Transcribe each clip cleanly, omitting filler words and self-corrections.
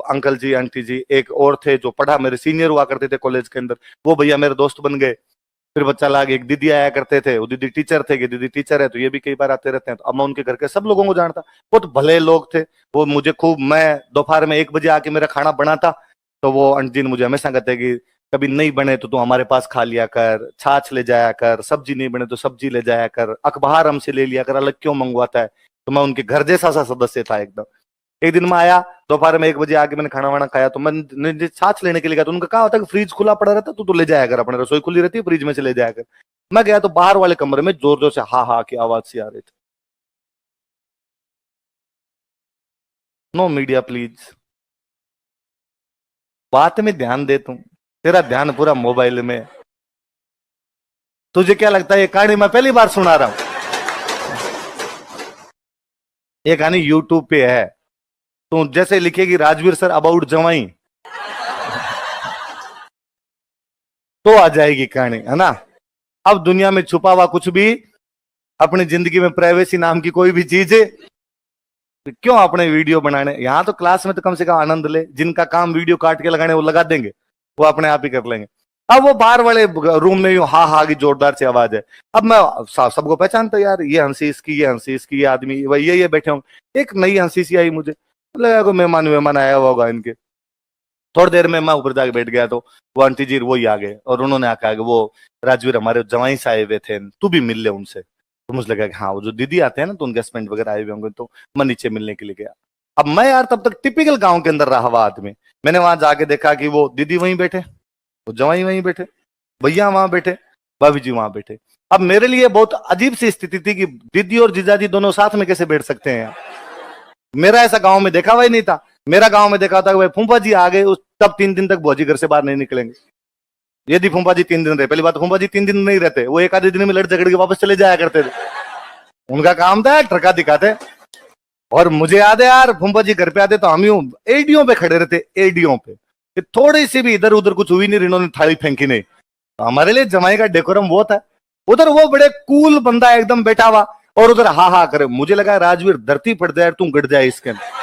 Uncle जी aunty जी, एक और थे जो पढ़ा मेरे सीनियर हुआ करते थे कॉलेज के अंदर, वो भैया मेरे दोस्त बन गए। फिर बच्चा लागे एक दीदी आया करते थे, वो दीदी टीचर थे कि दीदी टीचर है तो ये भी कई बार आते रहते हैं। तो अब मैं उनके घर के सब लोगों को जानता, बहुत भले लोग थे वो। मुझे खूब, मैं दोपहर में 1 बजे आके मेरा खाना बनाता तो वो आंटी जी ने मुझे हमेशा कहते कि कभी नहीं बने तो तू हमारे पास खा लिया कर, छाछ ले जाया कर, सब्जी नहीं बने तो सब्जी ले जाया कर, अखबार हमसे ले लिया कर, अलग क्यों मंगवाता है। तो मैं उनके घर जैसा सा सदस्य था एकदम। एक दिन मैं आया दोपहर में 1 बजे आके मैंने खाना वाना खाया, तो मैं छाछ लेने के लिए गया। तो उनका कहा होता है कि फ्रिज खुला पड़ा रहता, तू तो ले जाया कर, अपने रसोई खुली रहती है, फ्रिज में से ले जाया कर। मैं गया तो बाहर वाले कमरे में जोर जोर से हा हा की आवाज सी आ रही थी। नो मीडिया प्लीज, बात में ध्यान दे, तुम तेरा ध्यान पूरा मोबाइल में। तुझे क्या लगता है ये कहानी मैं पहली बार सुना रहा हूं? ये कहानी यूट्यूब पे है। तो जैसे लिखेगी राजवीर सर अबाउट जवाई तो आ जाएगी कहानी, है ना। अब दुनिया में छुपा हुआ कुछ भी, अपनी जिंदगी में प्राइवेसी नाम की कोई भी चीज है, क्यों अपने वीडियो बनाने। यहां तो क्लास में तो कम से कम आनंद ले, जिनका काम वीडियो काट के लगाने वो लगा देंगे, वो अपने आप ही कर लेंगे। अब वो बाहर वाले रूम में यूं हा हा की जोरदार सी आवाज है। अब मैं सबको पहचानता यार, ये हंसी इसकी, ये हंसी इसकी, ये आदमी वही ये बैठे होंगे। एक नई हंसी सी आई मुझे, लगा कोई मेहमान वेहमान आया हुआ होगा इनके। थोड़ी देर में मैं ऊपर जाके बैठ गया तो वो आंटी जी वही आ गए और उन्होंने आकर वो राजवीर हमारे जवाई से आए हुए थे, तू भी मिल ले उनसे। तो मुझे लगा कि हाँ वो जो दीदी आते हैं ना तो उनके हस्बैंड वगैरह आए हुए होंगे, तो मैं नीचे मिलने के लिए गया। अब मैं यार तब तक टिपिकल गांव के अंदर रहा हुआ आदमी, मैंने वहां जाके देखा कि वो दीदी वहीं बैठे, वो जवाई वहीं बैठे, भैया वहां बैठे, भाभी जी वहां बैठे। अब मेरे लिए बहुत अजीब सी स्थिति थी कि दीदी और जीजाजी दोनों साथ में कैसे बैठ सकते हैं। मेरा ऐसा गांव में देखा हुआ ही नहीं था। मेरा गांव में देखा था कि भाई फूफा जी आ गए, उस तब 3 दिन तक भौजी घर से बाहर नहीं निकलेंगे। यदि फूफा जी 3 दिन रहे, पहली बात फूफा जी 3 दिन नहीं रहते, वो एक आधे दिन में लड़ झगड़ के वापस चले जाया करते थे। उनका काम था ट्रका दिखाते। और मुझे याद है यार, फूफा जी घर पे आते तो हम यूं एडियो पे खड़े रहते, एडियो पे, कि थोड़ी सी भी इधर उधर कुछ हुई नहीं, इन्होंने थाली फेंकी नहीं। तो हमारे लिए जमाई का डेकोरम वो था। उधर वो बड़े कूल बंदा एकदम बैठा हुआ और उधर हा हा करे। मुझे लगा राजवीर धरती पड़ जाए, तू गड़ जाए इसके अंदर।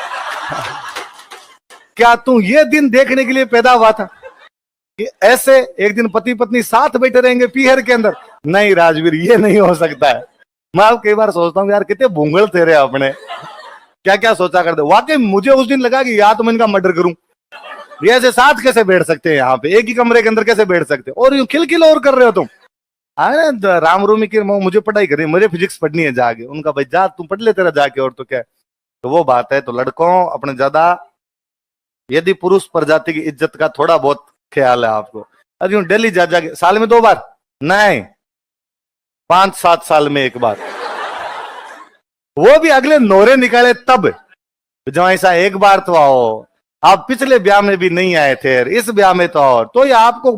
क्या तू ये दिन देखने के लिए पैदा हुआ था कि ऐसे एक दिन पति पत्नी साथ बैठे रहेंगे पीहर के अंदर? नहीं राजवीर, ये नहीं हो सकता है। मैं अब कई बार सोचता हूँ यार कितने भूंगल थे रे अपने, क्या क्या सोचा करते। वाकई मुझे उस दिन लगा कि या तो मैं इनका मर्डर करूं, ये ऐसे साथ कैसे बैठ सकते हैं यहाँ पे, एक ही कमरे के अंदर कैसे बैठ सकते हैं, और यूं खिलखिल और कर रहे हो तुम। अरे राम रूमी की मुझे पढ़ाई करनी, मुझे फिजिक्स पढ़नी है जाके। उनका भाई जा तू पढ़ ले तेरा जाके, और तो क्या। तो वो बात है। तो लड़कों अपने ज्यादा, यदि पुरुष प्रजाति की इज्जत का थोड़ा बहुत ख्याल है आपको, अब यूं डेली जा जाके, साल में 2 बार नहीं 5-7 साल में 1 बार, वो भी अगले नोरे निकाले तब। जब ऐसा 1 बार तो आओ, आप पिछले ब्याह में भी नहीं आए थे, इस ब्याह में तो और तो ये आपको